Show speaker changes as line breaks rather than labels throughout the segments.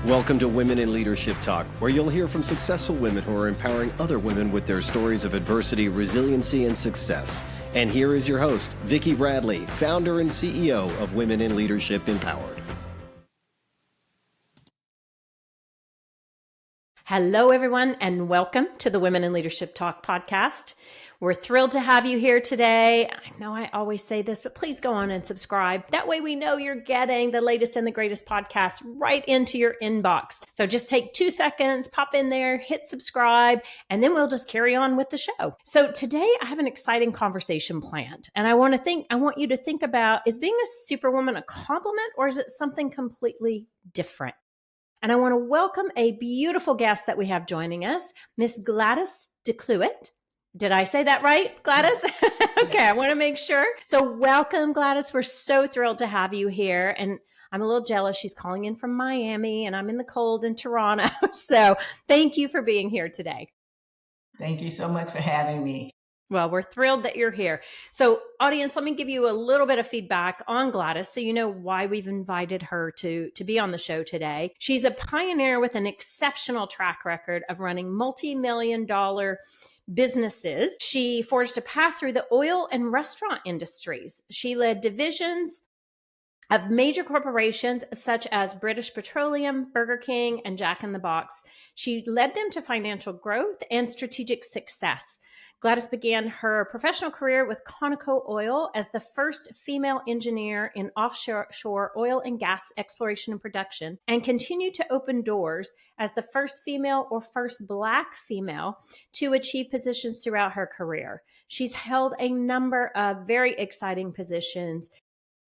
Welcome to Women in Leadership Talk, where you'll hear from successful women who are empowering other women with their stories of adversity, resiliency, and success. And here is your host, Vicky Bradley, founder and CEO of Women in Leadership Empowered.
Hello, everyone, and welcome to the Women in Leadership Talk podcast. We're thrilled to have you here today. I know I always say this, but please go on and subscribe. That way we know you're getting the latest and the greatest podcast right into your inbox. So just take 2 seconds, pop in there, hit subscribe, and then we'll just carry on with the show. So today I have an exciting conversation planned, and I want you to think about, is being a superwoman a compliment or is it something completely different? And I want to welcome a beautiful guest that we have joining us, Miss Gladys DeClouet. Did I say that right, Gladys? Okay, I want to make sure. So welcome, Gladys. We're so thrilled to have you here. And I'm a little jealous. She's calling in from Miami and I'm in the cold in Toronto. So thank you for being here today.
Thank you so much for having me.
Well, we're thrilled that you're here. So audience, let me give you a little bit of feedback on Gladys so you know why we've invited her to be on the show today. She's a pioneer with an exceptional track record of running multi-million-dollar businesses. She forged a path through the oil and restaurant industries. She led divisions of major corporations such as British Petroleum, Burger King, and Jack in the Box. She led them to financial growth and strategic success. Gladys began her professional career with Conoco Oil as the first female engineer in offshore oil and gas exploration and production, and continued to open doors as the first female or first Black female to achieve positions throughout her career. She's held a number of very exciting positions,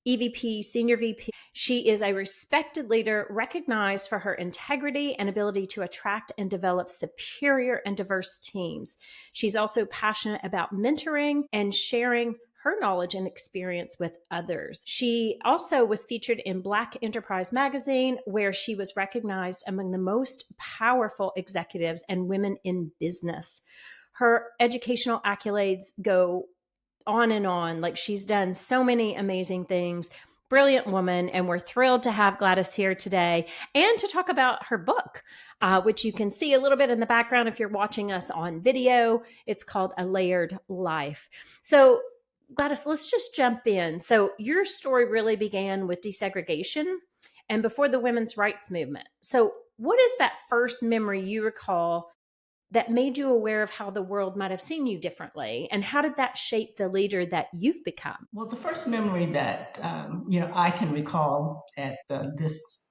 EVP, Senior VP. She is a respected leader recognized for her integrity and ability to attract and develop superior and diverse teams. She's also passionate about mentoring and sharing her knowledge and experience with others. She also was featured in Black Enterprise magazine, where she was recognized among the most powerful executives and women in business. Her educational accolades go on and on. Like, she's done so many amazing things. Brilliant woman. And we're thrilled to have Gladys here today and to talk about her book, which you can see a little bit in the background if you're watching us on video. It's called A Layered Life. So Gladys, let's just jump in. So your story really began with desegregation and before the women's rights movement. So what is that first memory you recall that made you aware of how the world might have seen you differently? And how did that shape the leader that you've become?
Well, the first memory that, I can recall at this,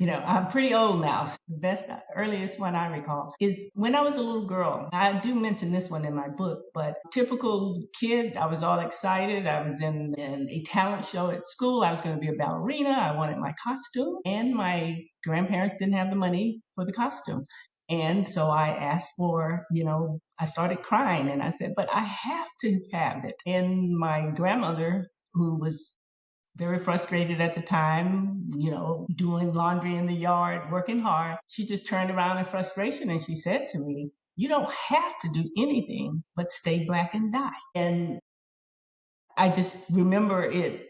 I'm pretty old now. So the earliest one I recall is when I was a little girl. I do mention this one in my book, but typical kid, I was all excited. I was in a talent show at school. I was going to be a ballerina. I wanted my costume, and my grandparents didn't have the money for the costume. And so I asked for, I started crying and I said, but I have to have it. And my grandmother, who was very frustrated at the time, doing laundry in the yard, working hard, she just turned around in frustration and she said to me, you don't have to do anything but stay Black and die. And I just remember it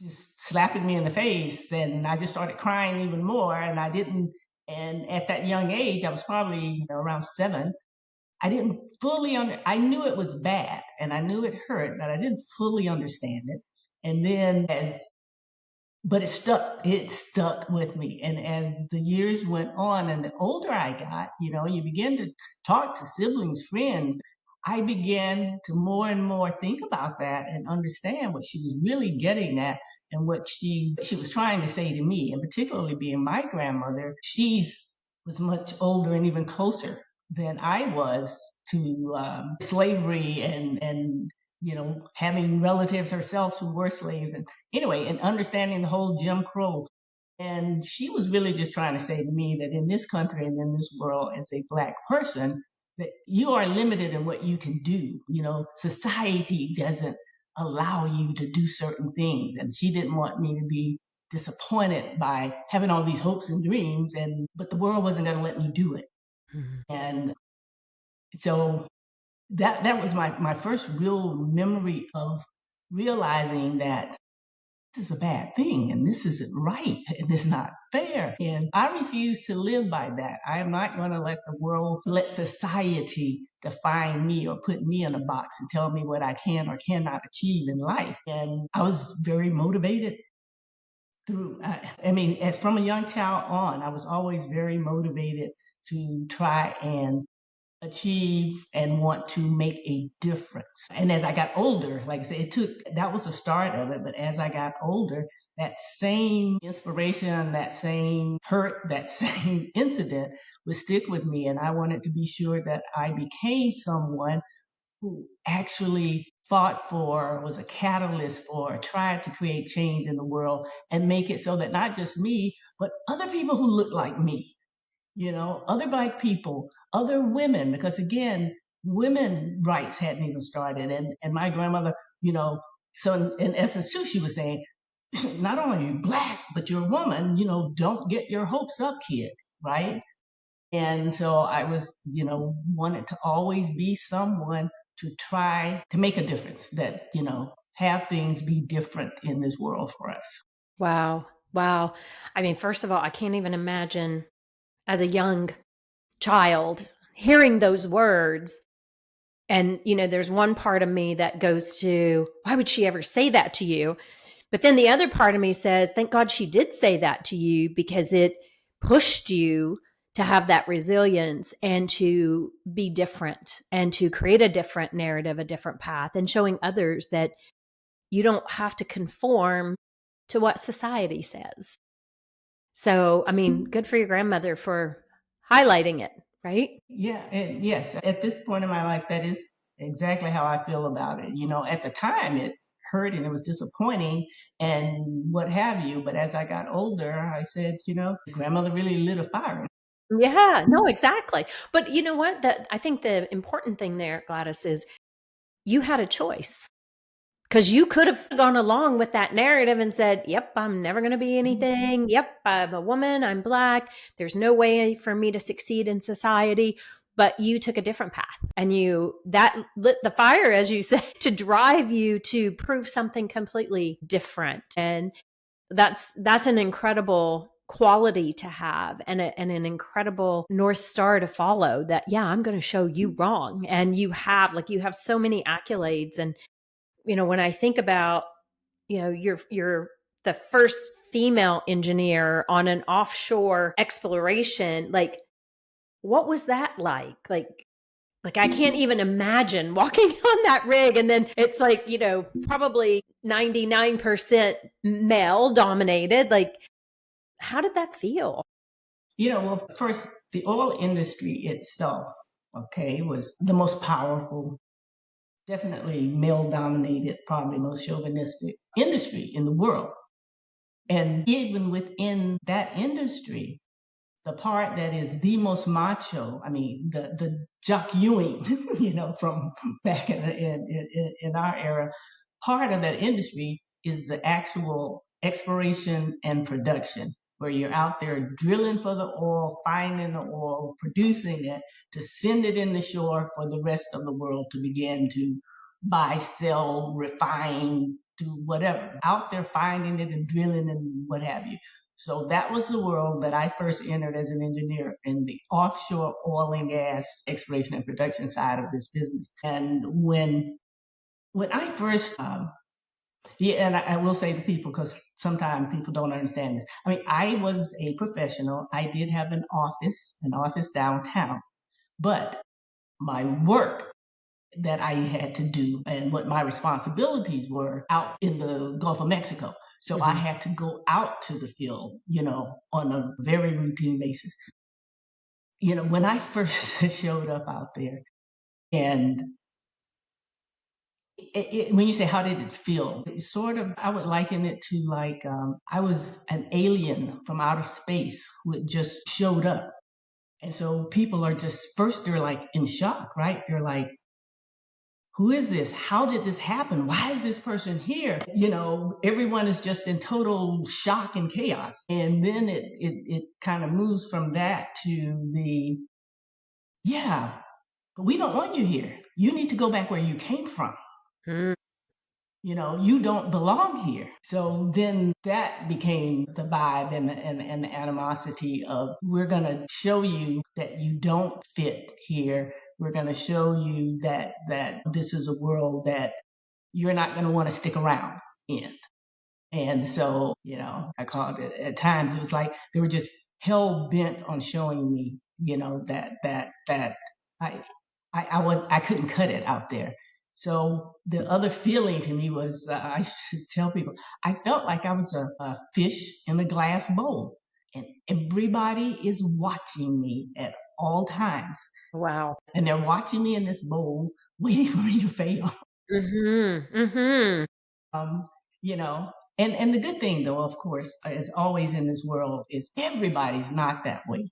just slapping me in the face, and I just started crying even more. And at that young age, I was probably around 7. I didn't fully I knew it was bad and I knew it hurt, but I didn't fully understand it. And then but it stuck with me. And as the years went on and the older I got, you begin to talk to siblings, friends. I began to more and more think about that and understand what she was really getting at and what she was trying to say to me. And particularly being my grandmother, was much older and even closer than I was to slavery and having relatives herself who were slaves. And anyway, and understanding the whole Jim Crow. And she was really just trying to say to me that in this country and in this world, as a Black person, that you are limited in what you can do. Society doesn't allow you to do certain things. And she didn't want me to be disappointed by having all these hopes and dreams, but the world wasn't going to let me do it. Mm-hmm. And so that was my first real memory of realizing that is a bad thing and this isn't right and it's not fair. And I refuse to live by that. I am not going to let the world, let society define me or put me in a box and tell me what I can or cannot achieve in life. And I was very motivated through, as from a young child on, I was always very motivated to try and achieve and want to make a difference. And as I got older, like I said, that was the start of it. But as I got older, that same inspiration, that same hurt, that same incident would stick with me. And I wanted to be sure that I became someone who actually fought for, was a catalyst for, tried to create change in the world and make it so that not just me, but other people who look like me, other Black people, other women, because again, women rights hadn't even started. And my grandmother, so in essence too, she was saying, not only are you Black, but you're a woman, don't get your hopes up, kid, right? And so I was, wanted to always be someone to try to make a difference, that, have things be different in this world for us.
Wow. Wow. I mean, first of all, I can't even imagine as a young child hearing those words. And, there's one part of me that goes to, why would she ever say that to you? But then the other part of me says, thank God she did say that to you, because it pushed you to have that resilience and to be different and to create a different narrative, a different path, and showing others that you don't have to conform to what society says. So, I mean, good for your grandmother for highlighting it, right?
Yeah, and yes, at this point in my life, that is exactly how I feel about it. At the time, it hurt and it was disappointing and what have you. But as I got older, I said, grandmother really lit a fire.
Yeah, no, exactly. But you know what? I think the important thing there, Gladys, is you had a choice, because you could have gone along with that narrative and said, yep, I'm never going to be anything. Yep, I'm a woman. I'm Black. There's no way for me to succeed in society. But you took a different path, and that lit the fire, as you said, to drive you to prove something completely different. And that's an incredible quality to have, and an incredible North Star to follow, that, yeah, I'm going to show you wrong. And you have so many accolades. And, when I think about, you're the first female engineer on an offshore exploration, like, what was that like? Like I can't even imagine walking on that rig, and then it's like, probably 99% male dominated. Like, how did that feel?
Well, first, the oil industry itself, okay, was the most powerful, definitely male dominated, probably most chauvinistic industry in the world. And even within that industry, the part that is the most macho, the Jock Ewing, from back in our era, part of that industry is the actual exploration and production, where you're out there drilling for the oil, finding the oil, producing it, to send it in the shore for the rest of the world to begin to buy, sell, refine, do whatever. Out there finding it and drilling and what have you. So that was the world that I first entered as an engineer, in the offshore oil and gas exploration and production side of this business. And when I first, and I will say to people, because sometimes people don't understand this. I was a professional. I did have an office downtown, but my work that I had to do and what my responsibilities were out in the Gulf of Mexico. So I had to go out to the field, on a very routine basis. When I first showed up out there, and when you say how did it feel, it sort of, I would liken it to like I was an alien from outer space who had just showed up. And so people are just, first they're like in shock, right? They're like, who is this? How did this happen? Why is this person here? Everyone is just in total shock and chaos. And then it kind of moves from that to yeah, but we don't want you here. You need to go back where you came from.
Mm.
you don't belong here. So then that became the vibe and the animosity of, we're going to show you that you don't fit here. We're going to show you that this is a world that you're not going to want to stick around in. And so, I called it, at times it was like they were just hell bent on showing me, that I couldn't cut it out there. So the other feeling to me was, I should tell people, I felt like I was a fish in a glass bowl, and everybody is watching me at all times.
Wow.
And they're watching me in this bowl, waiting for me to fail.
Mm-hmm. Mm-hmm.
Um, you know, and the good thing though, of course, as always in this world, is everybody's not that way.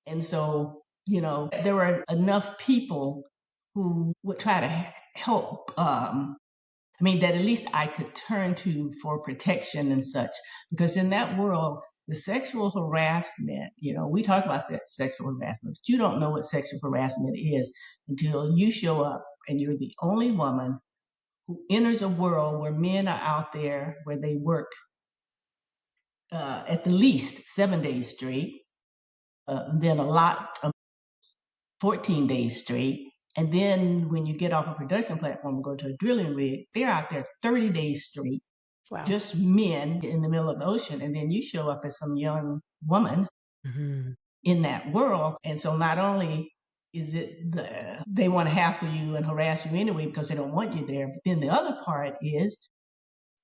And so, there were enough people who would try to help. That at least I could turn to for protection and such, because in that world, the sexual harassment, we talk about that sexual harassment, but you don't know what sexual harassment is until you show up and you're the only woman who enters a world where men are out there, where they work at the least 7 days straight, then a lot of 14 days straight. And then when you get off a production platform and go to a drilling rig, they're out there 30 days straight,
Wow.
just men in the middle of the ocean. And then you show up as some young woman in that world. And so not only is it they want to hassle you and harass you anyway because they don't want you there, but then the other part is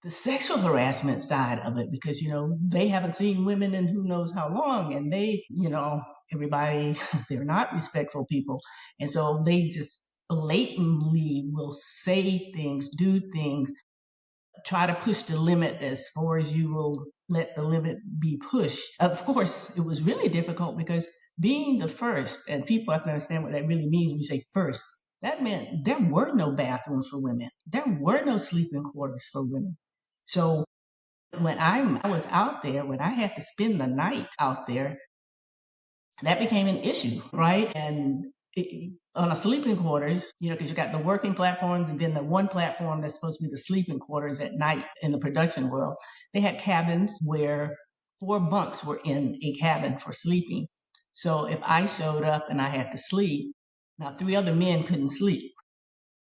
the sexual harassment side of it, because they haven't seen women in who knows how long, and they, everybody, they're not respectful people, and so they just blatantly will say things, do things, try to push the limit as far as you will let the limit be pushed. Of course, it was really difficult because being the first, and people have to understand what that really means when you say first, that meant there were no bathrooms for women. There were no sleeping quarters for women. So when I was out there, when I had to spend the night out there, that became an issue, right? And on a sleeping quarters, because you got the working platforms and then the one platform that's supposed to be the sleeping quarters at night in the production world, they had cabins where 4 bunks were in a cabin for sleeping. So if I showed up and I had to sleep, now 3 other men couldn't sleep,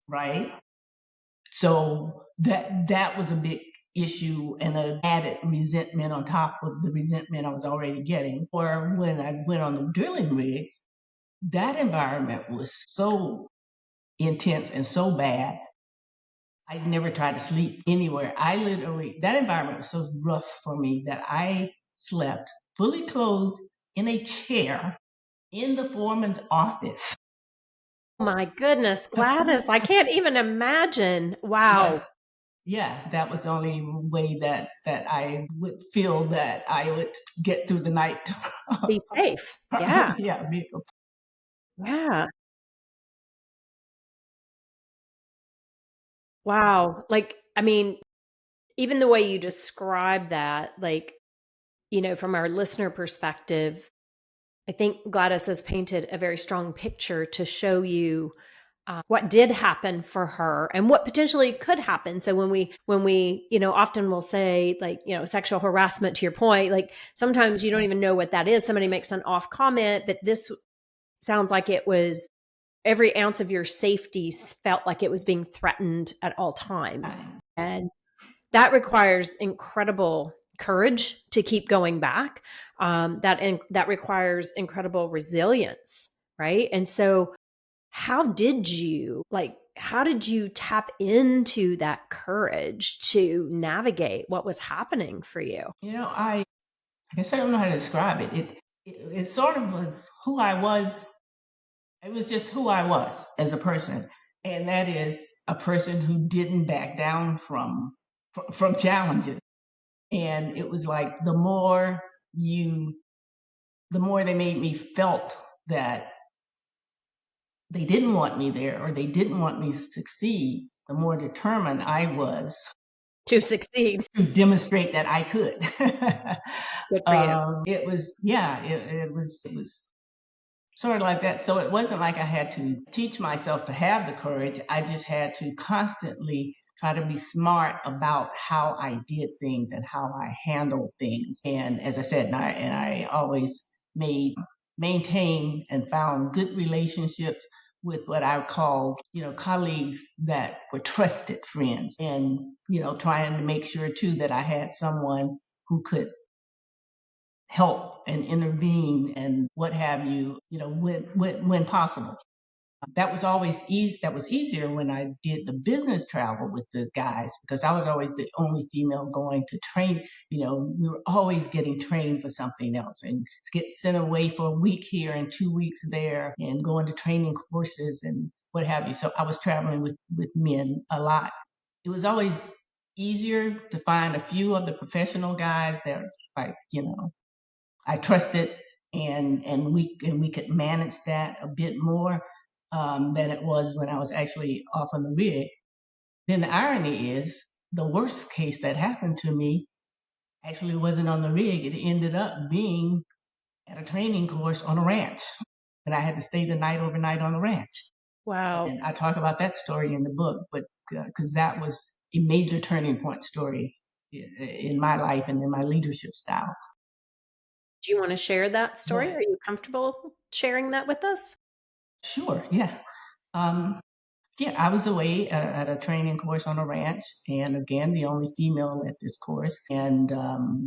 right? So that was a big issue and an added resentment on top of the resentment I was already getting. Or when I went on the drilling rigs, that environment was so intense and so bad. I never tried to sleep anywhere. That environment was so rough for me that I slept fully clothed in a chair in the foreman's office.
My goodness, Gladys, I can't even imagine. Wow.
Yes. Yeah, that was the only way that I would feel that I would get through the night.
Be safe. Yeah.
Yeah.
Yeah. Wow. Even the way you describe that, from our listener perspective, I think Gladys has painted a very strong picture to show you what did happen for her and what potentially could happen. So when we, often will say sexual harassment, to your point, sometimes you don't even know what that is. Somebody makes an off comment, but this sounds like it was every ounce of your safety felt like it was being threatened at all times. And that requires incredible courage to keep going back. That requires incredible resilience, right? And so how did you tap into that courage to navigate what was happening for you?
I guess I don't know how to describe it. It sort of was who I was. It was just who I was as a person. And that is a person who didn't back down from challenges. And it was like the more they made me felt that they didn't want me there or they didn't want me to succeed, the more determined I was
to succeed,
to demonstrate that I could.
Good for you.
It was sort of like that. So it wasn't like I had to teach myself to have the courage. I just had to constantly try to be smart about how I did things and how I handled things. And as I said, and I always maintained and found good relationships with what I called, colleagues that were trusted friends, and, trying to make sure too that I had someone who could help and intervene and what have you, when possible. That was always that was easier when I did the business travel with the guys, because I was always the only female going to train. We were always getting trained for something else and get sent away for a week here and 2 weeks there and going to training courses and what have you. So I was traveling with men a lot. It was always easier to find a few of the professional guys that, like, I trusted, and we could manage that a bit more than it was when I was actually off on the rig. Then the irony is, the worst case that happened to me actually wasn't on the rig. It ended up being at a training course on a ranch, and I had to stay the night overnight on the ranch.
Wow.
And I talk about that story in the book, but because that was a major turning point story in my life and in my leadership style.
Do you want to share that story?
Right.
Are you comfortable sharing that with us?
Sure, yeah. Um, Yeah, I was away at a training course on a ranch, and again, the only female at this course. And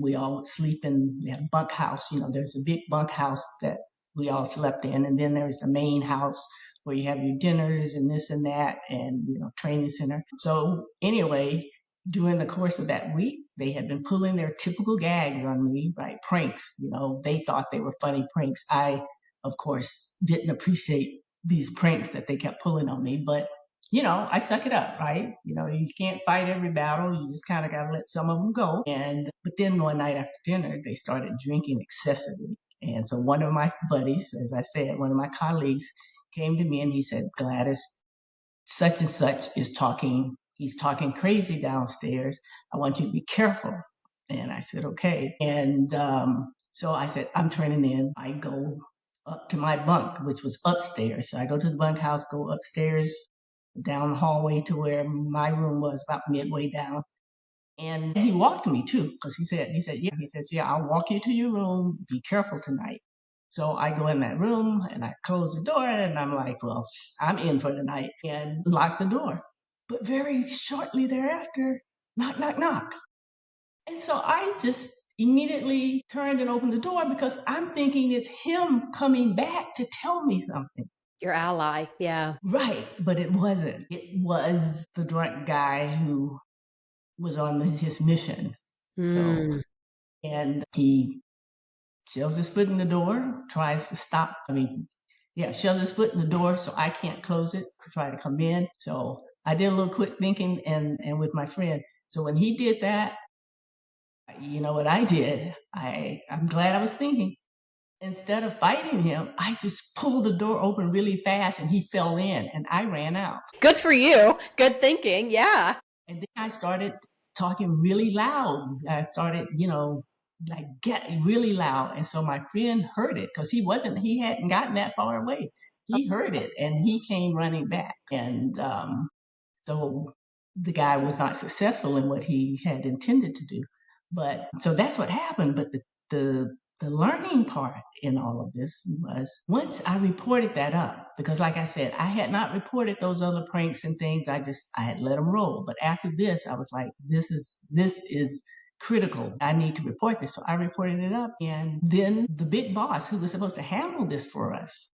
we all would sleep in a bunkhouse. There's a big bunkhouse that we all slept in, and then there's the main house where you have your dinners and this and that, and training center. So anyway, during the course of that week, they had been pulling their typical gags on me, right? Pranks. They thought they were funny pranks. I, of course, didn't appreciate these pranks that they kept pulling on me, but I suck it up, right? You can't fight every battle. You just kind of got to let some of them go. But then one night after dinner, they started drinking excessively. And so one of my buddies, as I said, one of my colleagues came to me and he said, Gladys, such and such is talking. He's talking crazy downstairs. I want you to be careful. And I said, okay. And so I said, I'm turning in. I go up to my bunk, which was upstairs. So I go to the bunkhouse, go upstairs, down the hallway to where my room was, about midway down. And he walked me too, because he says, yeah, I'll walk you to your room. Be careful tonight. So I go in that room and I close the door and I'm like, well, I'm in for the night, and lock the door. But very shortly thereafter, knock, knock, knock. And so I just immediately turned and opened the door because I'm thinking it's him coming back to tell me something.
Your ally, yeah.
Right, but it wasn't. It was the drunk guy who was on his mission. So, and he shoves his foot in the door, tries to stop. Shoves his foot in the door so I can't close it to try to come in. So I did a little quick thinking and with my friend. So when he did that, you know what I did? I'm glad I was thinking. Instead of fighting him, I just pulled the door open really fast and he fell in and I ran out.
Good for you. Good thinking. Yeah.
And then I started talking really loud. I started, get really loud. And so my friend heard it because he hadn't gotten that far away. He heard it and he came running back. And so the guy was not successful in what he had intended to do. But so that's what happened. But the learning part in all of this was once I reported that up, because like I said, I had not reported those other pranks and things. I had let them roll. But after this, I was like, this is critical. I need to report this. So I reported it up. And then the big boss who was supposed to handle this for us,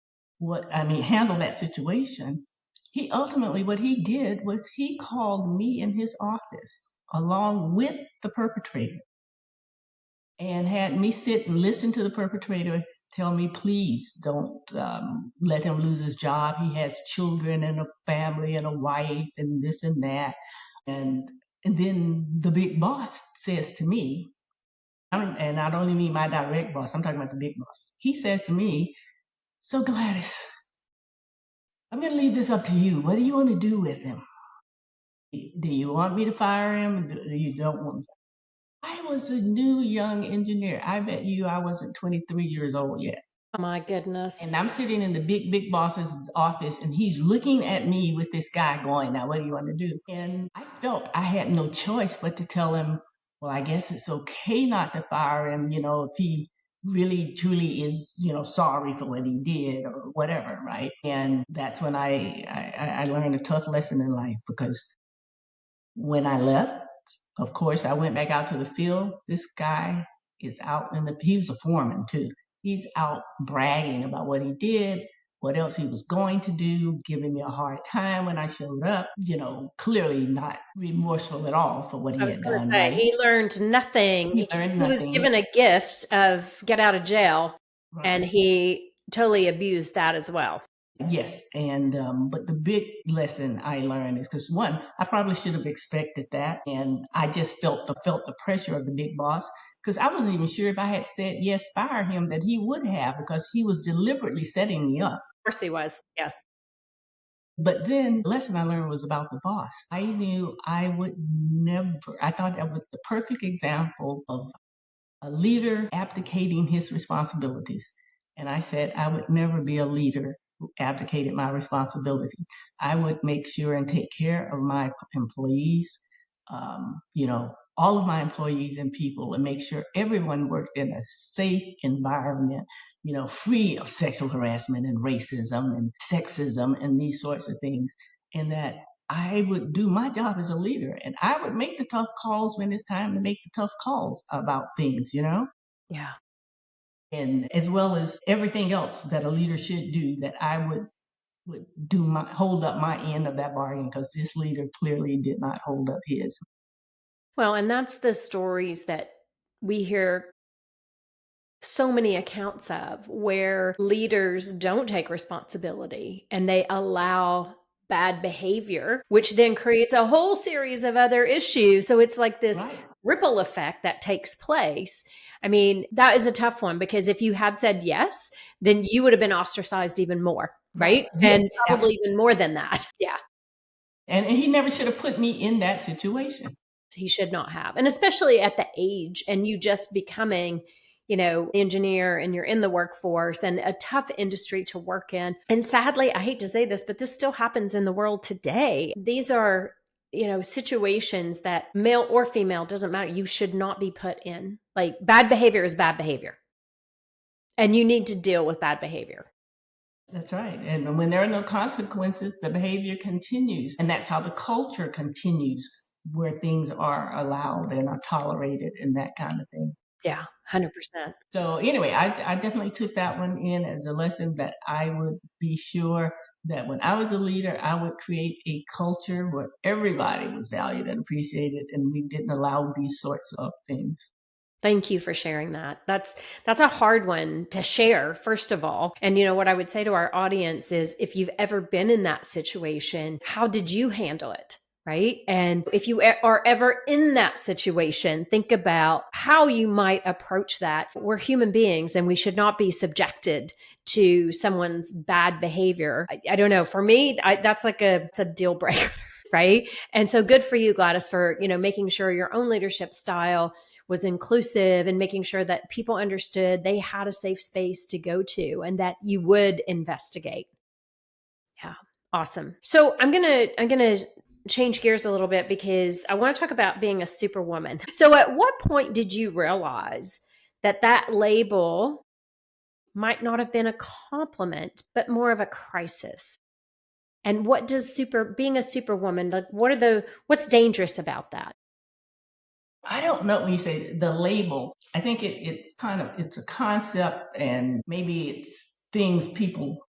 handle that situation, what he did was he called me in his office along with the perpetrator and had me sit and listen to the perpetrator tell me, please don't let him lose his job. He has children and a family and a wife and this and that. And then the big boss says to me, and I don't only mean my direct boss, I'm talking about the big boss. He says to me, so Gladys, I'm going to leave this up to you. What do you want to do with him? Do you want me to fire him? Or do you don't want me? I was a new young engineer. I bet you I wasn't 23 years old yet.
Oh my goodness.
And I'm sitting in the big boss's office, and he's looking at me with this guy going, now, what do you want to do? And I felt I had no choice but to tell him, well, I guess it's okay not to fire him, if he really truly is, sorry for what he did or whatever, right? And that's when I learned a tough lesson in life, because when I left, of course, I went back out to the field. This guy is out he was a foreman too. He's out bragging about what he did, what else he was going to do, giving me a hard time when I showed up, clearly not remorseful at all for what
I
he
was
had
going to
done,
say,
right?
he learned nothing.
He learned
He was
nothing.
given a gift of get out of jail,
Right.
and he totally abused that as well.
Yes, and but the big lesson I learned is, because one, I probably should have expected that, and I just felt the pressure of the big boss, because I wasn't even sure if I had said yes, fire him, that he would have, because he was deliberately setting me up.
Of course he was. Yes.
But then the lesson I learned was about the boss. I knew I would never. I thought that was the perfect example of a leader abdicating his responsibilities. And I said, I would never be a leader who abdicated my responsibility. I would make sure and take care of my employees, all of my employees and people, and make sure everyone worked in a safe environment, free of sexual harassment and racism and sexism and these sorts of things. And that I would do my job as a leader, and I would make the tough calls when it's time to make the tough calls about things,
Yeah.
and as well as everything else that a leader should do, that I would hold up my end of that bargain, because this leader clearly did not hold up his.
Well, and that's the stories that we hear so many accounts of, where leaders don't take responsibility and they allow bad behavior, which then creates a whole series of other issues. So it's like this
Right.
ripple effect that takes place. I mean, that is a tough one, because if you had said yes, then you would have been ostracized even more, right?
Yes,
And probably even more than that. Yeah.
and he never should have put me in that situation.
He should not have. And especially at the age and you just becoming, engineer, and you're in the workforce, and a tough industry to work in. And sadly, I hate to say this, but this still happens in the world today. These are, situations that male or female, doesn't matter, you should not be put in. Like, bad behavior is bad behavior. And you need to deal with bad behavior.
That's right. And when there are no consequences, the behavior continues. And that's how the culture continues, where things are allowed and are tolerated and that kind of thing.
Yeah, 100%.
So anyway, I definitely took that one in as a lesson, that I would be sure that when I was a leader, I would create a culture where everybody was valued and appreciated, and we didn't allow these sorts of things.
Thank you for sharing that. That's a hard one to share, first of all. And what I would say to our audience is, if you've ever been in that situation, how did you handle it? Right? And if you are ever in that situation, think about how you might approach that. We're human beings, and we should not be subjected to someone's bad behavior. I don't know. For me, it's a deal breaker, right? And so good for you, Gladys, for making sure your own leadership style was inclusive, and making sure that people understood they had a safe space to go to, and that you would investigate. Yeah. Awesome. So I'm going to change gears a little bit, because I want to talk about being a superwoman. So at what point did you realize that label might not have been a compliment, but more of a crisis? And what does being a superwoman, like, what's dangerous about that?
I don't know, when you say the label, I think it's a concept, and maybe it's things people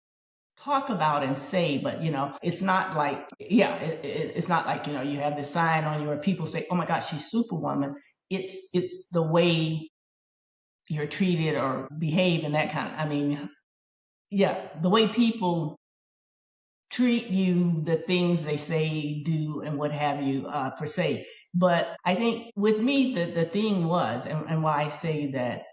talk about and say, but it's not like, it's not like, you have this sign on you, or people say, oh my gosh, she's superwoman. It's the way you're treated or behave, and that kind of, the way people treat you, the things they say, do, and what have you, per se. But I think with me, the thing was, and why I say that,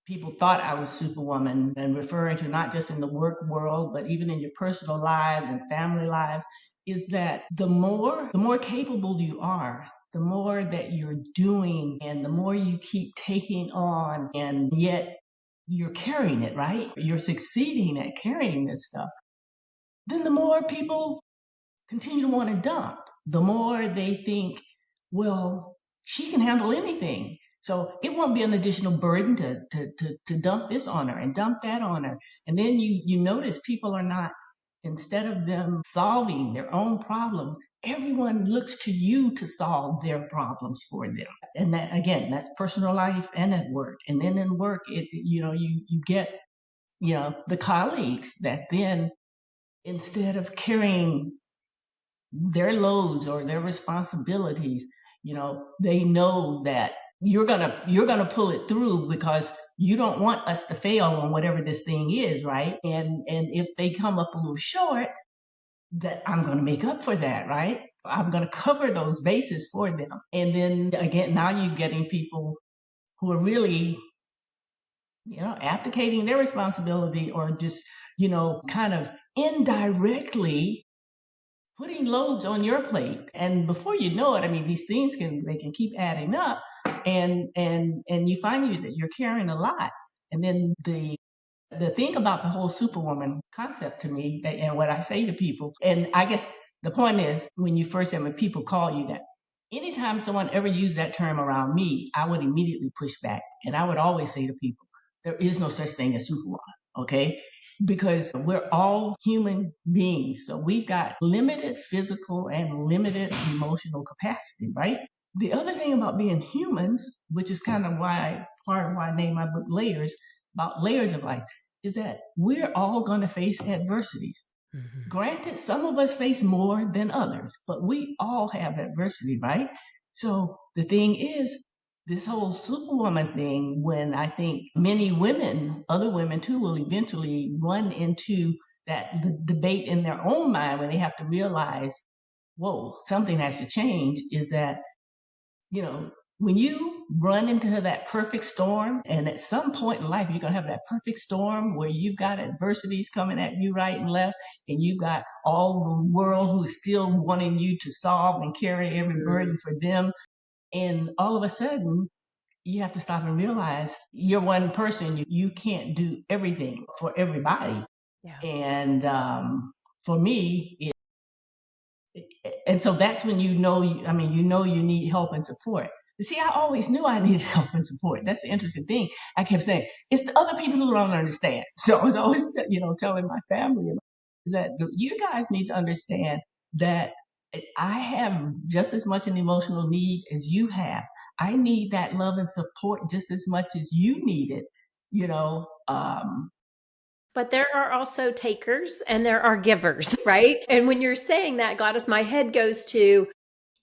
people thought I was superwoman, and referring to not just in the work world, but even in your personal lives and family lives, is that the more capable you are, the more that you're doing, and the more you keep taking on, and yet you're carrying it, right? You're succeeding at carrying this stuff. Then the more people continue to want to dump, the more they think, well, she can handle anything. So it won't be an additional burden to dump this on her and dump that on her. And then you notice people are not, instead of them solving their own problem, everyone looks to you to solve their problems for them. And that, again, that's personal life and at work. And then in work, you get, the colleagues that then, instead of carrying their loads or their responsibilities, they know that you're gonna pull it through because you don't want us to fail on whatever this thing is, right? And if they come up a little short, that I'm gonna make up for that, right? I'm gonna cover those bases for them. And then again, now you're getting people who are really, abdicating their responsibility or just, kind of indirectly putting loads on your plate. And before you know it, I mean, these things can keep adding up, and you find that you're carrying a lot. And then the thing about the whole superwoman concept to me, and what I say to people, and I guess the point is, when you first when people call you that, anytime someone ever used that term around me, I would immediately push back. And I would always say to people, there is no such thing as superwoman, okay? Because we're all human beings. So we've got limited physical and limited emotional capacity, right? The other thing about being human, which is kind of part of why I named my book Layers, about layers of life, is that we're all going to face adversities. Mm-hmm. Granted, some of us face more than others, but we all have adversity, right? So the thing is, this whole superwoman thing, when I think many women, other women too, will eventually run into that debate in their own mind when they have to realize, whoa, something has to change, is that, when you run into that perfect storm, and at some point in life, you're going to have that perfect storm where you've got adversities coming at you right and left, and you've got all the world who's still wanting you to solve and carry every burden for them. And all of a sudden, you have to stop and realize you're one person. You can't do everything for everybody. Yeah. And for me, and so that's when you need help and support. See, I always knew I needed help and support. That's the interesting thing. I kept saying, it's the other people who don't understand. So I was always, telling my family is that you guys need to understand that I have just as much an emotional need as you have. I need that love and support just as much as you need it,
But there are also takers and there are givers, right? And when you're saying that, Gladys, my head goes to,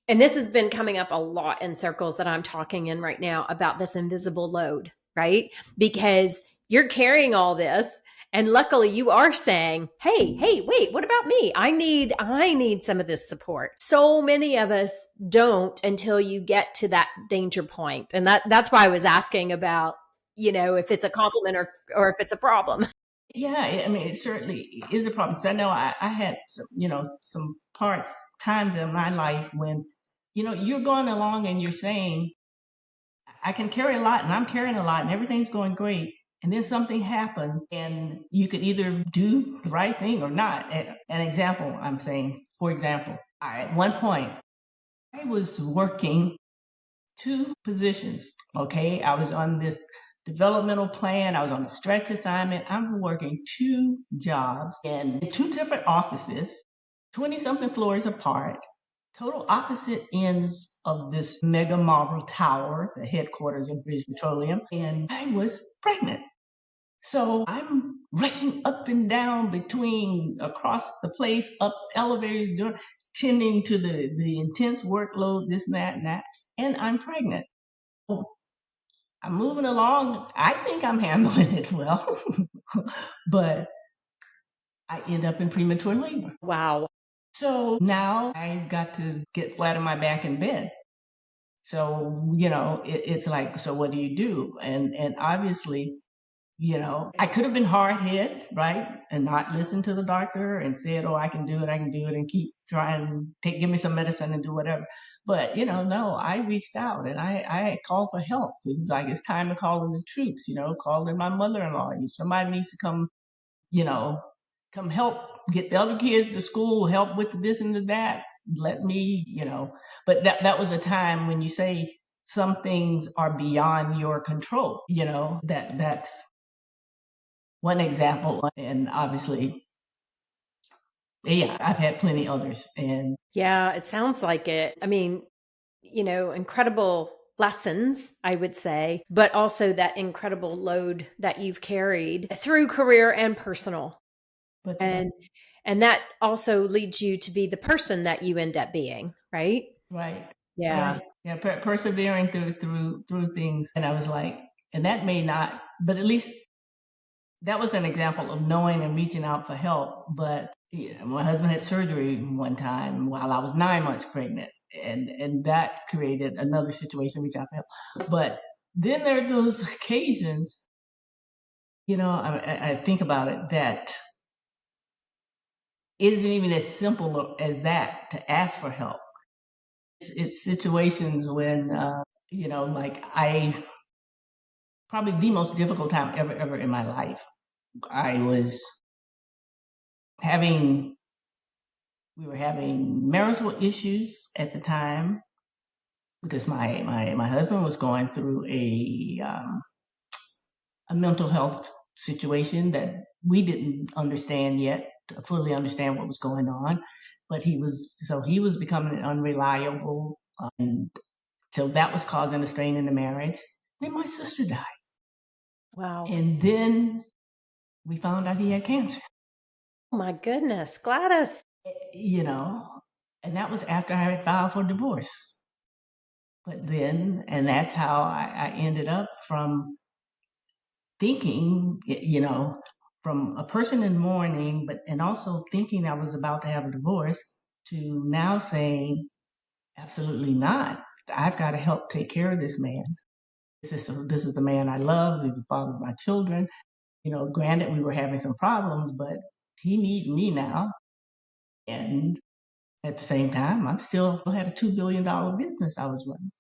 and this has been coming up a lot in circles that I'm talking in right now about this invisible load, right? Because you're carrying all this, and luckily you are saying, hey, wait, what about me? I need some of this support. So many of us don't until you get to that danger point. And that's why I was asking about, if it's a compliment or if it's a problem.
Yeah, I mean, it certainly is a problem. So I know I had some times in my life when, you're going along and you're saying, I can carry a lot and I'm carrying a lot and everything's going great. And then something happens and you could either do the right thing or not. An example, I'm saying, for example, at one point I was working 2 positions. Okay. I was on this developmental plan. I was on a stretch assignment. I'm working 2 jobs in 2 different offices, 20 something floors apart, total opposite ends of this mega marble tower, the headquarters of British Petroleum. And I was pregnant. So I'm rushing up and down across the place, up elevators, tending to the intense workload, this and that, and I'm pregnant. I'm moving along. I think I'm handling it well, but I end up in premature labor.
Wow.
So now I've got to get flat on my back in bed. So, it's like, so what do you do? And obviously I could have been hard-headed, right? And not listen to the doctor and said, oh, I can do it, and keep trying, give me some medicine and do whatever. But, no, I reached out and I called for help. It was like, it's time to call in the troops, call in my mother-in-law. Somebody needs to come, you know, come help get the other kids to school, help with this and that. Let me, but that was a time when you say some things are beyond your control, that's one example. And obviously, yeah, I've had plenty others. And
Yeah, it sounds like it. I mean, incredible lessons, I would say, but also that incredible load that you've carried through career and personal.
but
And that also leads you to be the person that you end up being, right?
right,
Yeah.
right, yeah, persevering through things. And I was like, and that may not, but at least that was an example of knowing and reaching out for help. But my husband had surgery one time while I was 9 months pregnant, and that created another situation, reach out for help. But then there are those occasions, I think about it, that it isn't even as simple as that to ask for help. It's situations when, like I probably the most difficult time ever in my life. I was having we were having marital issues at the time because my husband was going through a mental health situation that we didn't understand yet, fully understand what was going on. But he was becoming unreliable, and so that was causing a strain in the marriage. Then my sister died,
Wow.
and then we found out he had cancer.
Oh my goodness, Gladys.
You know, and that was after I had filed for divorce. But then, and that's how I ended up from thinking, from a person in mourning, and also thinking I was about to have a divorce, to now saying, absolutely not. I've got to help take care of this man. This is the man I love. He's the father of my children. Granted, we were having some problems, but he needs me now. And at the same time, I still had a $2 billion business I was running.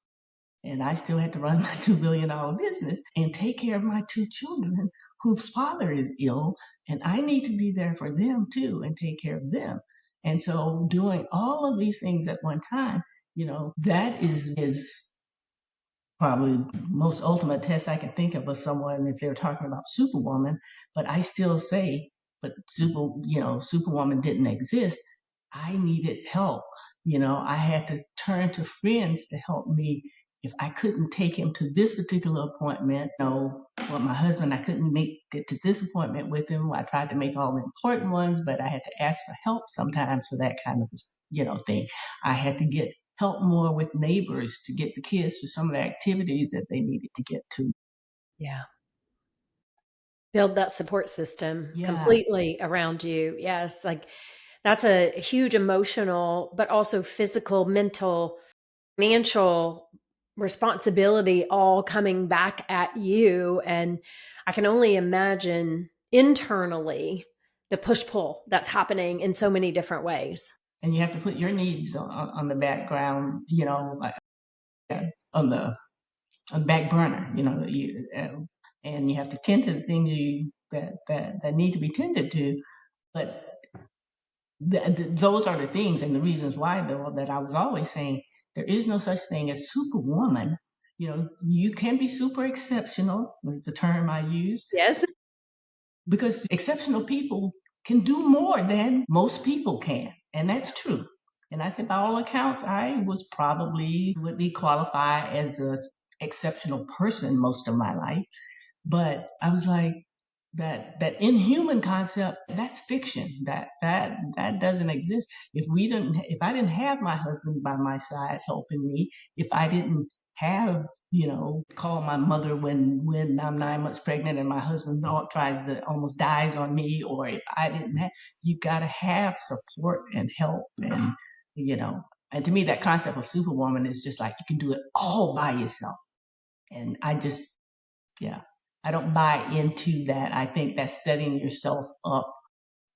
And I still had to run my $2 billion business and take care of my two children whose father is ill. And I need to be there for them too and take care of them. And so doing all of these things at one time, that is probably most ultimate test I can think of someone if they're talking about superwoman. But I still say, but superwoman didn't exist. I needed help. I had to turn to friends to help me. If I couldn't take him to this particular appointment, well, my husband, I couldn't make it to this appointment with him. I tried to make all the important ones, but I had to ask for help sometimes for that kind of, thing. I had to get help more with neighbors to get the kids to some of the activities that they needed to get to.
Yeah. Build that support system
Yeah.
completely around you. Yes. Like that's a huge emotional, but also physical, mental, financial responsibility all coming back at you. And I can only imagine internally the push pull that's happening in so many different ways.
And you have to put your needs on the background, on the back burner, and you have to tend to the things that need to be tended to. But those are the things and the reasons why, though, that I was always saying there is no such thing as superwoman. You can be super exceptional, was the term I used,
Yes.
because exceptional people can do more than most people can. And that's true. And I said, by all accounts, I was probably would be qualified as an exceptional person most of my life. But I was like, that inhuman concept, that's fiction. That doesn't exist. If I didn't have my husband by my side helping me, if I didn't have, call my mother when I'm 9 months pregnant and my husband tries to almost dies on me, or if I didn't have, you've got to have support and help. And to me, that concept of superwoman is just like you can do it all by yourself. And I just, yeah. I don't buy into that. I think that's setting yourself up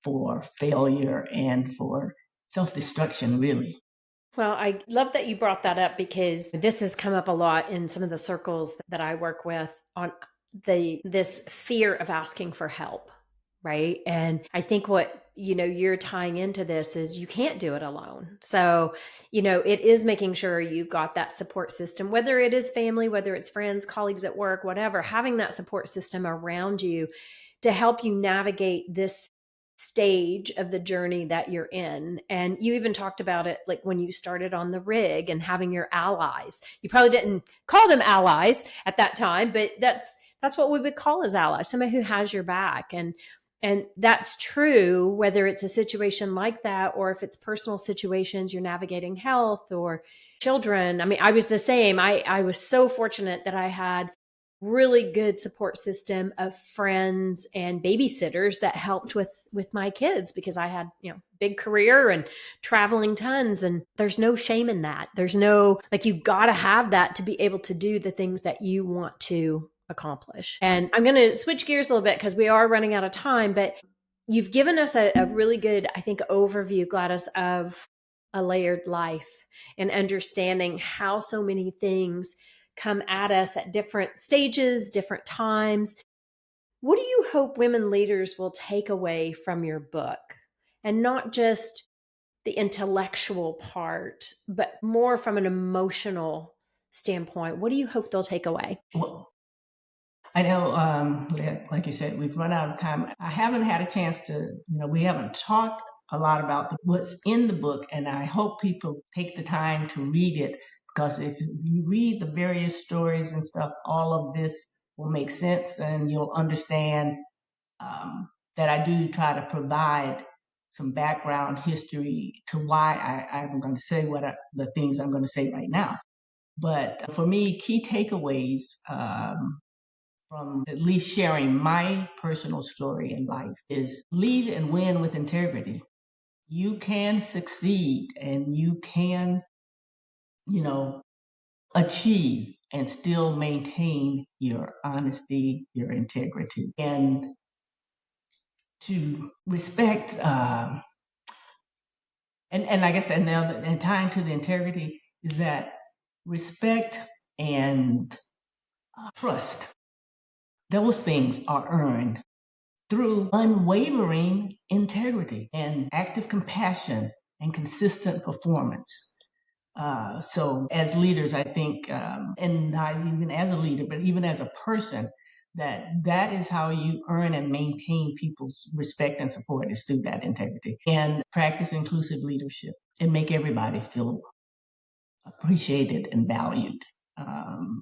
for failure and for self-destruction, really.
Well, I love that you brought that up because this has come up a lot in some of the circles that I work with on this fear of asking for help, right? And I think what you're tying into this is you can't do it alone. So, it is making sure you've got that support system, whether it is family, whether it's friends, colleagues at work, whatever, having that support system around you to help you navigate this stage of the journey that you're in. And you even talked about it like when you started on the rig and having your allies. You probably didn't call them allies at that time, but that's what we would call as allies, somebody who has your back. And that's true whether it's a situation like that or if it's personal situations, you're navigating health or children. I mean, I was the same. I was so fortunate that I had really good support system of friends and babysitters that helped with my kids because I had, big career and traveling tons, and there's no shame in that. There's no, like, you got to have that to be able to do the things that you want to accomplish. And I'm going to switch gears a little bit because we are running out of time, but you've given us a really good, I think, overview, Gladys, of a layered life and understanding how so many things come at us at different stages, different times. What do you hope women leaders will take away from your book? And not just the intellectual part, but more from an emotional standpoint. What do you hope they'll take away?
Well, I know, like you said, we've run out of time. I haven't had a chance to, we haven't talked a lot about what's in the book, and I hope people take the time to read it because if you read the various stories and stuff, all of this will make sense and you'll understand that I do try to provide some background history to why I'm going to say the things I'm going to say right now. But for me, key takeaways from at least sharing my personal story in life is lead and win with integrity. You can succeed and you can, achieve and still maintain your honesty, your integrity, and to respect. And I guess and tying to the integrity is that respect and trust. Those things are earned through unwavering integrity and active compassion and consistent performance. So, as leaders, I think, and not even as a leader, but even as a person, that is how you earn and maintain people's respect and support is through that integrity and practice inclusive leadership and make everybody feel appreciated and valued. Um,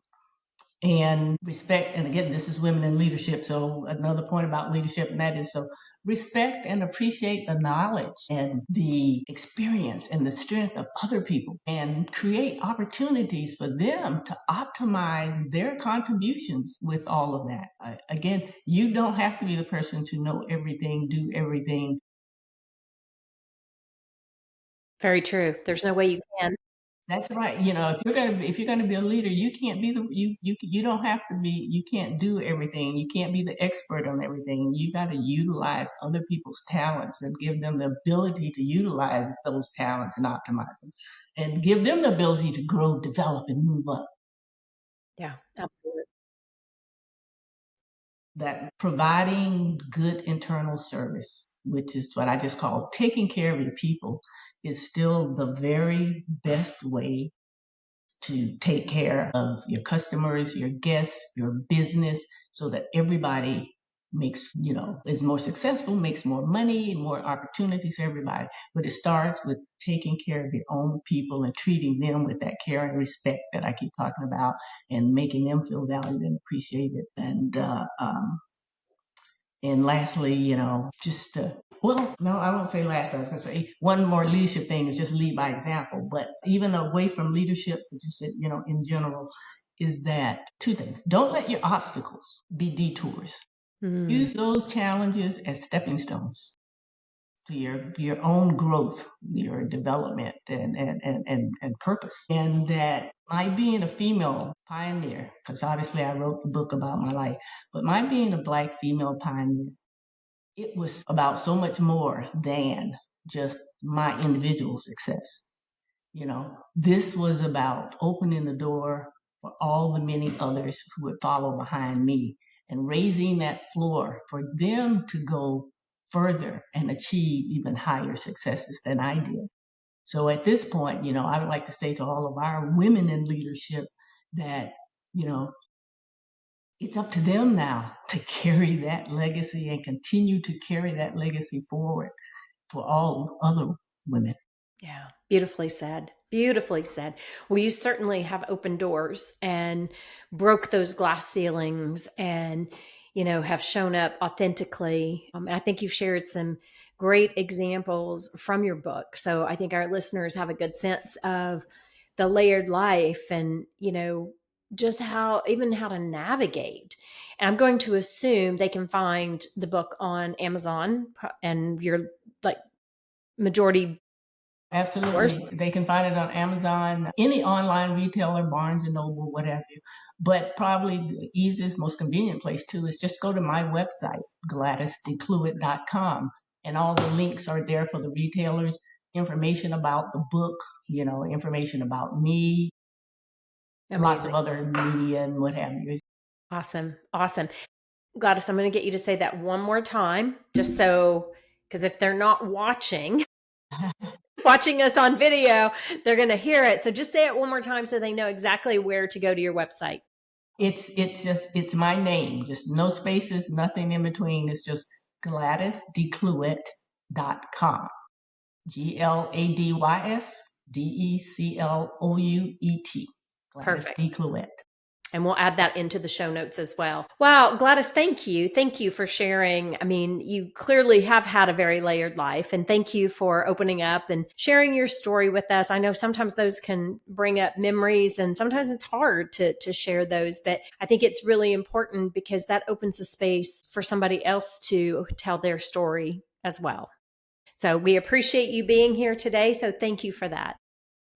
and respect, and again, this is women in leadership. So another point about leadership, and that is so respect and appreciate the knowledge and the experience and the strength of other people and create opportunities for them to optimize their contributions with all of that. Again, you don't have to be the person to know everything, do everything.
Very true. There's no way you can.
That's right. If you're gonna be a leader, you can't be you don't have to be, you can't do everything. You can't be the expert on everything. You got to utilize other people's talents and give them the ability to utilize those talents and optimize them, and give them the ability to grow, develop, and move up.
Yeah, absolutely.
That providing good internal service, which is what I just call taking care of your people, is still the very best way to take care of your customers, your guests, your business, so that everybody makes, is more successful, makes more money, and more opportunities for everybody. But it starts with taking care of your own people and treating them with that care and respect that I keep talking about, and making them feel valued and appreciated. And lastly, just well, no, I won't say last. I was going to say one more leadership thing is just lead by example. But even away from leadership, just in general, is that two things: don't let your obstacles be detours. Use those challenges as stepping stones to your own growth, your development, and purpose. And that my being a female pioneer, because obviously I wrote the book about my life, but my being a Black female pioneer, it was about so much more than just my individual success. This was about opening the door for all the many others who would follow behind me and raising that floor for them to go further and achieve even higher successes than I did. So at this point, I would like to say to all of our women in leadership that, it's up to them now to carry that legacy and continue to carry that legacy forward for all other women.
Yeah, beautifully said. Beautifully said. Well, you certainly have opened doors and broke those glass ceilings and, have shown up authentically. I think you've shared some great examples from your book. So I think our listeners have a good sense of the layered life and, just how to navigate. And I'm going to assume they can find the book on Amazon and your majority.
Absolutely. They can find it on Amazon, any online retailer, Barnes and Noble, what have you. But probably the easiest, most convenient place too is just go to my website, GladysDeClouet.com. And all the links are there for the retailers, information about the book, information about me,
Amazing.
Lots of other media and what have you.
Awesome. Awesome. Gladys, I'm going to get you to say that one more time, just so, because if they're not watching us on video, they're going to hear it. So just say it one more time so they know exactly where to go to your website.
It's my name, just no spaces, nothing in between. It's just GladysDeClouet.com. GladysDeClouet.
Perfect.
DeClouet.
And we'll add that into the show notes as well. Wow, Gladys, thank you. Thank you for sharing. I mean, you clearly have had a very layered life, and thank you for opening up and sharing your story with us. I know sometimes those can bring up memories, and sometimes it's hard to share those, but I think it's really important because that opens a space for somebody else to tell their story as well. So we appreciate you being here today. So thank you for that.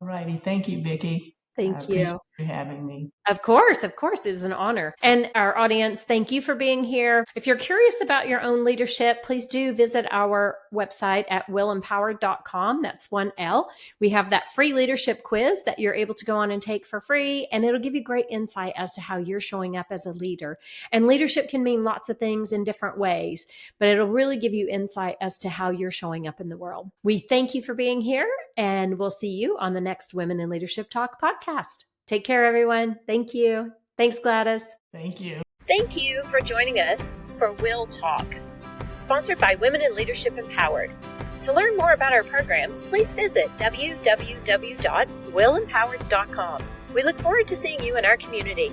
All righty. Thank you, Vicky.
Thank you.
Appreciate you having me.
Of course. It was an honor. And our audience, thank you for being here. If you're curious about your own leadership, please do visit our website at willempowered.com. That's 1L. We have that free leadership quiz that you're able to go on and take for free. And it'll give you great insight as to how you're showing up as a leader. And leadership can mean lots of things in different ways, but it'll really give you insight as to how you're showing up in the world. We thank you for being here, and we'll see you on the next Women in Leadership Talk podcast. Take care, everyone. Thank you. Thanks, Gladys.
Thank you.
Thank you for joining us for WIL Talk, sponsored by Women in Leadership Empowered. To learn more about our programs, please visit www.willempowered.com. We look forward to seeing you in our community.